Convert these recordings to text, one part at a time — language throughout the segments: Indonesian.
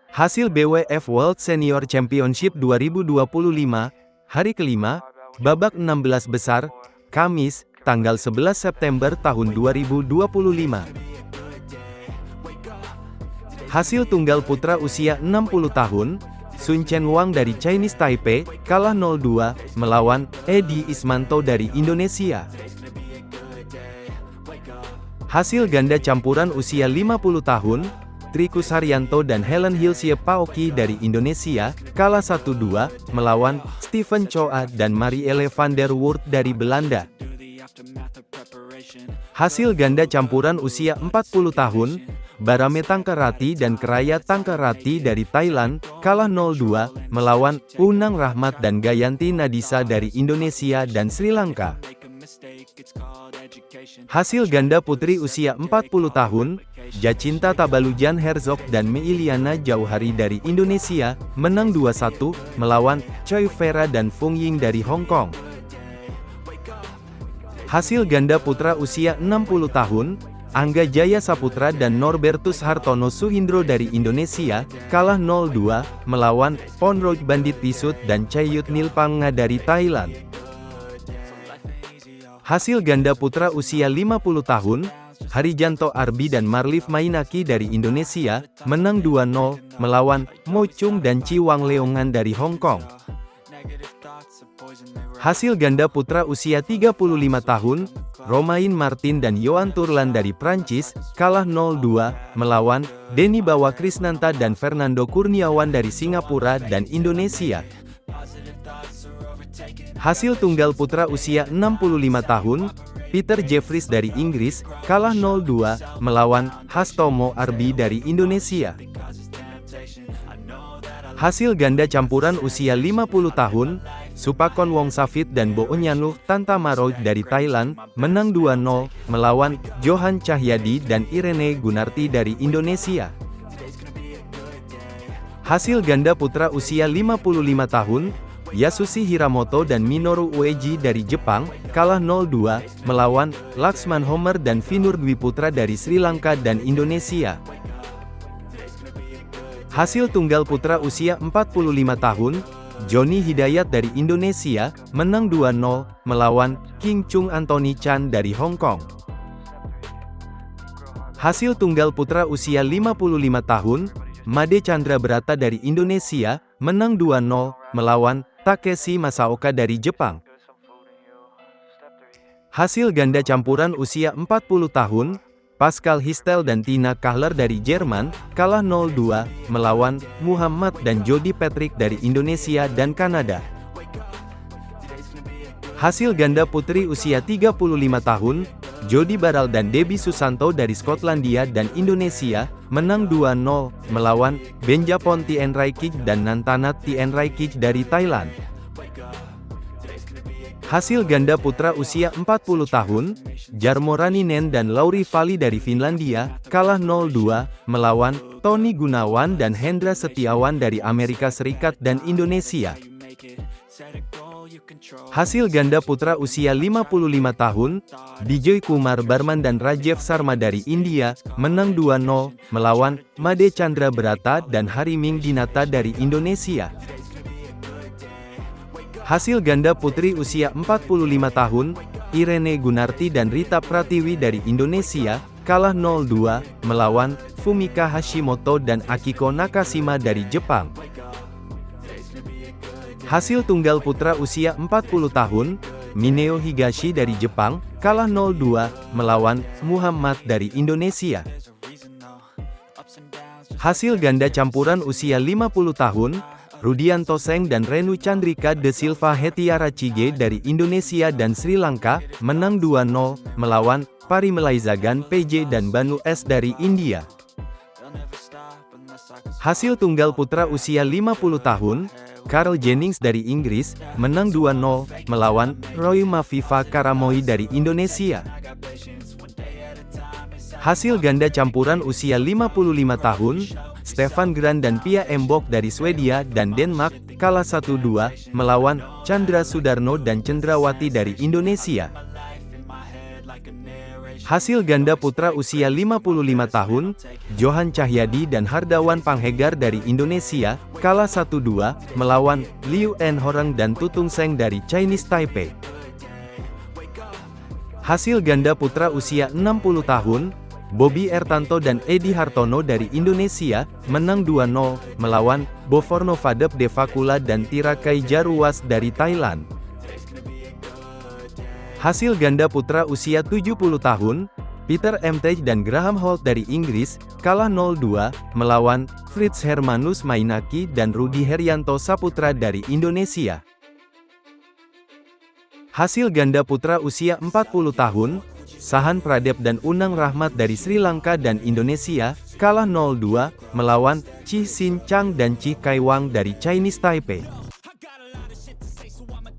Hasil BWF World Senior Championship 2025, hari kelima, babak 16 besar, Kamis, tanggal 11 September tahun 2025. Hasil tunggal putra usia 60 tahun, Sun Chen Wang dari Chinese Taipei, kalah 0-2, melawan Edi Ismanto dari Indonesia. Hasil ganda campuran usia 50 tahun, Trikus Haryanto dan Helen Hilsie Paoki dari Indonesia, kalah 1-2, melawan Steven Choa dan Marielle van der Woerd dari Belanda. Hasil ganda campuran usia 40 tahun, Barame Tangkarati dan Keraya Tangkarati dari Thailand, kalah 0-2, melawan Unang Rahmat dan Gayanti Nadisa dari Indonesia dan Sri Lanka. Hasil ganda putri usia 40 tahun, Jacinta Tabalujan Herzog dan Meiliana Jauhari dari Indonesia, menang 2-1, melawan Choi Vera dan Fung Ying dari Hong Kong. Hasil ganda putra usia 60 tahun, Angga Jaya Saputra dan Norbertus Hartono Suhindro dari Indonesia, kalah 0-2, melawan Ponroj Bandit Tisut dan Chayut Nilpanga dari Thailand. Hasil ganda putra usia 50 tahun, Harijanto Arbi dan Marlief Mainaki dari Indonesia, menang 2-0, melawan Mo Chung dan Chi Wang Leongan dari Hong Kong. Hasil ganda putra usia 35 tahun, Romain Martin dan Yohan Turlan dari Prancis, kalah 0-2, melawan Denny Bawa Krisnanta dan Fernando Kurniawan dari Singapura dan Indonesia. Hasil tunggal putra usia 65 tahun, Peter Jeffries dari Inggris, kalah 0-2, melawan Hastomo Arbi dari Indonesia. Hasil ganda campuran usia 50 tahun, Supakon Wongsafit dan Boonyanuh Tantamaroj dari Thailand, menang 2-0, melawan Johan Cahyadi dan Irene Gunarti dari Indonesia. Hasil ganda putra usia 55 tahun, Yasushi Hiramoto dan Minoru Ueji dari Jepang, kalah 0-2, melawan Laksman Homer dan Finur Dwi Putra dari Sri Lanka dan Indonesia. Hasil tunggal putra usia 45 tahun, Johnny Hidayat dari Indonesia, menang 2-0, melawan King Chung Anthony Chan dari Hong Kong. Hasil tunggal putra usia 55 tahun, Made Chandra Brata dari Indonesia, menang 2-0, melawan Takeshi Masaoka dari Jepang. Hasil ganda campuran usia 40 tahun, Pascal Histel dan Tina Kahler dari Jerman, kalah 0-2, melawan Muhammad dan Jody Patrick dari Indonesia dan Kanada. Hasil ganda putri usia 35 tahun, Jody Baral dan Debbie Susanto dari Skotlandia dan Indonesia, menang 2-0, melawan Benjapon Tien Raikij dan Nantanat Tien Raikij dari Thailand. Hasil ganda putra usia 40 tahun, Jarmo Raninen dan Lauri Vali dari Finlandia, kalah 0-2, melawan Tony Gunawan dan Hendra Setiawan dari Amerika Serikat dan Indonesia. Hasil ganda putra usia 55 tahun, Bijoy Kumar Barman dan Rajeev Sharma dari India, menang 2-0, melawan Made Chandra Brata dan Hariming Dinata dari Indonesia. Hasil ganda putri usia 45 tahun, Irene Gunarti dan Rita Pratiwi dari Indonesia, kalah 0-2, melawan Fumika Hashimoto dan Akiko Nakashima dari Jepang. Hasil tunggal putra usia 40 tahun, Mineo Higashi dari Jepang, kalah 0-2, melawan Muhammad dari Indonesia. Hasil ganda campuran usia 50 tahun, Rudianto Seng dan Renu Chandrika de Silva Hetiara Chige dari Indonesia dan Sri Lanka, menang 2-0, melawan Parimelaizagan PJ dan Banu S dari India. Hasil tunggal putra usia 50 tahun, Carl Jennings dari Inggris, menang 2-0, melawan Roy Mafifa Karamoy dari Indonesia. Hasil ganda campuran usia 55 tahun, Stefan Gran dan Pia Embok dari Swedia dan Denmark, kalah 1-2, melawan Chandra Sudarno dan Cendrawati dari Indonesia. Hasil ganda putra usia 55 tahun, Johan Cahyadi dan Hardawan Panghegar dari Indonesia, kalah 1-2, melawan Liu En Horeng dan Tutung Seng dari Chinese Taipei. Hasil ganda putra usia 60 tahun, Bobby Ertanto dan Edi Hartono dari Indonesia, menang 2-0, melawan Bofornovadep Devakula dan Tirakai Jaruwas dari Thailand. Hasil ganda putra usia 70 tahun, Peter Emtage dan Graham Holt dari Inggris, kalah 0-2, melawan Fritz Hermanus Mainaki dan Rudi Herianto Saputra dari Indonesia. Hasil ganda putra usia 40 tahun, Sahan Pradep dan Unang Rahmat dari Sri Lanka dan Indonesia, kalah 0-2, melawan Chi Sin Chang dan Chi Kai Wang dari Chinese Taipei.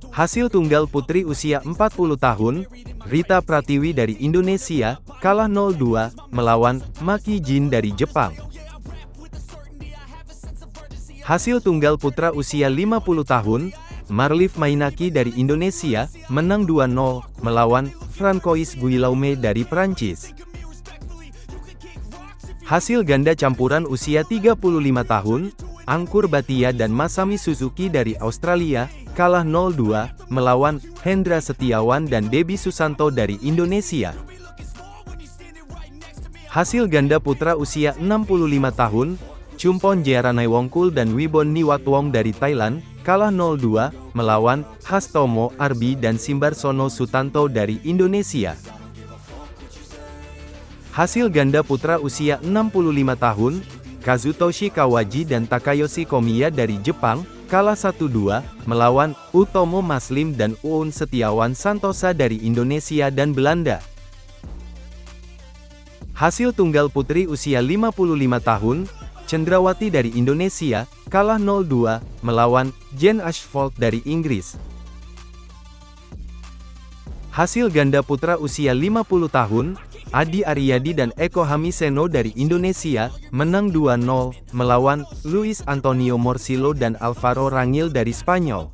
Hasil tunggal putri usia 40 tahun, Rita Pratiwi dari Indonesia, kalah 0-2, melawan Maki Jin dari Jepang. Hasil tunggal putra usia 50 tahun, Marlief Mainaki dari Indonesia, menang 2-0, melawan Francois Guillaume dari Prancis. Hasil ganda campuran usia 35 tahun, Angkur Bhatia dan Masami Suzuki dari Australia, kalah 0-2, melawan Hendra Setiawan dan Debbie Susanto dari Indonesia. Hasil ganda putra usia 65 tahun, Chumpon Jearanaiwongkul dan Wibon Niwatwong dari Thailand, kalah 0-2, melawan Hastomo Arbi dan Simbarsono Sutanto dari Indonesia. Hasil ganda putra usia 65 tahun, Kazutoshi Kawaji dan Takayoshi Komiya dari Jepang, kalah 1-2, melawan Utomo Maslim dan Uun Setiawan Santosa dari Indonesia dan Belanda. Hasil tunggal putri usia 55 tahun, Cendrawati dari Indonesia, kalah 0-2, melawan Jen Ashford dari Inggris. Hasil ganda putra usia 50 tahun, Adi Aryadi dan Eko Hamiseno dari Indonesia, menang 2-0, melawan Luis Antonio Morcillo dan Alvaro Rangel dari Spanyol.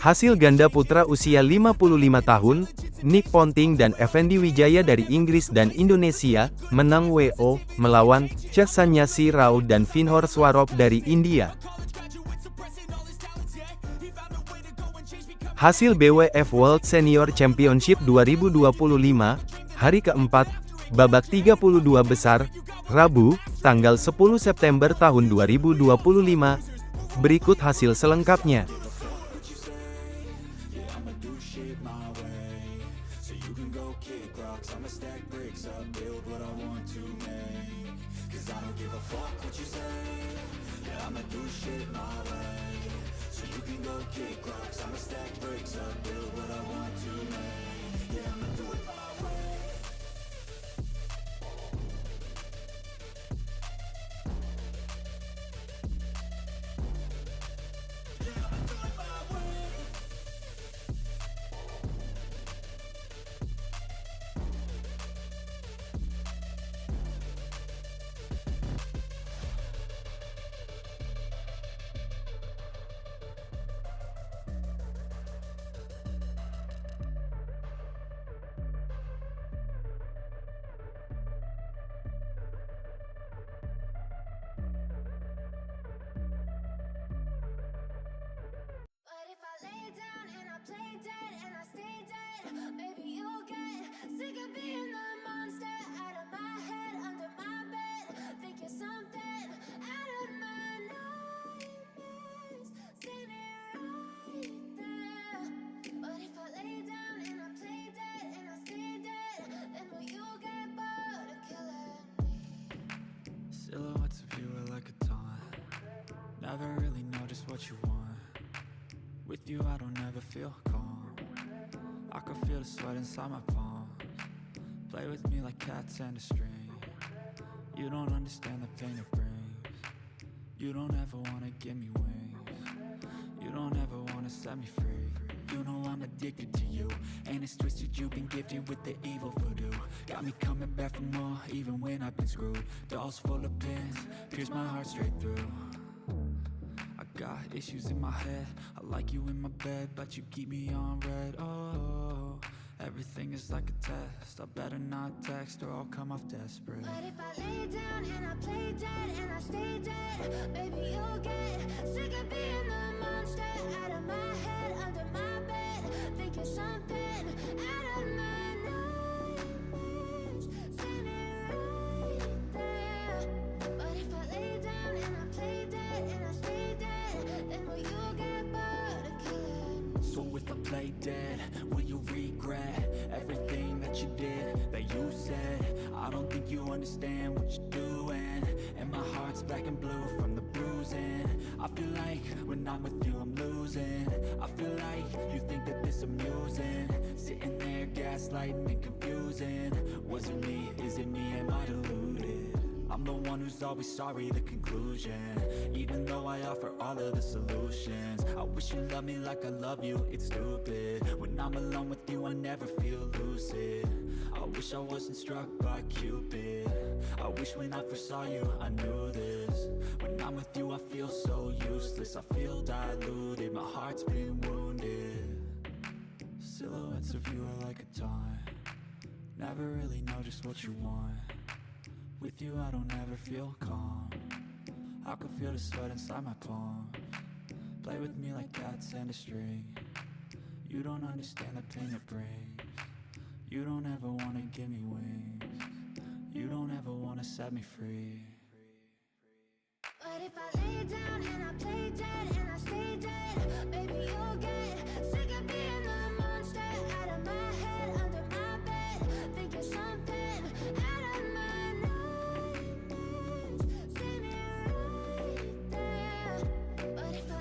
Hasil ganda putra usia 55 tahun, Nick Ponting dan Effendi Wijaya dari Inggris dan Indonesia, menang WO, melawan Chesanyasi Rao dan Vinhor Swarop dari India. Hasil BWF World Senior Championship 2025, hari keempat, babak 32 besar, Rabu, tanggal 10 September tahun 2025, berikut hasil selengkapnya. Silhouettes of you are like a taunt. Never really know just what you want. With you I don't ever feel calm. I can feel the sweat inside my palms. Play with me like cats and a string. You don't understand the pain it brings. You don't ever wanna give me wings. You don't ever wanna set me free. You know I'm addicted to you, and it's twisted, you've been gifted with the evil voodoo. Got me coming back for more, even when I've been screwed. Dolls full of pins, pierce my heart straight through. I got issues in my head, I like you in my bed, but you keep me on red. Oh, Everything is like a test. I better not text or I'll come off desperate. But if I lay down and I play dead and I stay dead, baby, you'll get sick of being the monster out of my head, under my bed, thinking something out of my nightmares, standing right there. But if I lay down and I play dead and I stay dead, then will you get bored of killing? So if I play dead, will you regret everything that you did, that you said? I don't think you understand what you're doing, and my heart's black and blue from the bruising. I feel like when I'm with you I'm losing. I feel like you think that this amusing, sitting there gaslighting and confusing. Was it me? Is it me? Am I deluded? I'm the one who's always sorry, the conclusion. Even though I offer all of the solutions, I wish you loved me like I love you, it's stupid. When I'm alone with you I never feel lucid. I wish I wasn't struck by Cupid. I wish when I first saw you I knew this. When I'm with you I feel so useless, I feel diluted, my heart's been wounded. Silhouettes of you are like a taunt, never really know just what you want. With you I don't ever feel calm, I can feel the sweat inside my palms. Play with me like cats and a string. You don't understand the pain it brings. You don't ever wanna give me wings. You don't ever wanna set me free. But if I lay down and I play dead and I stay dead,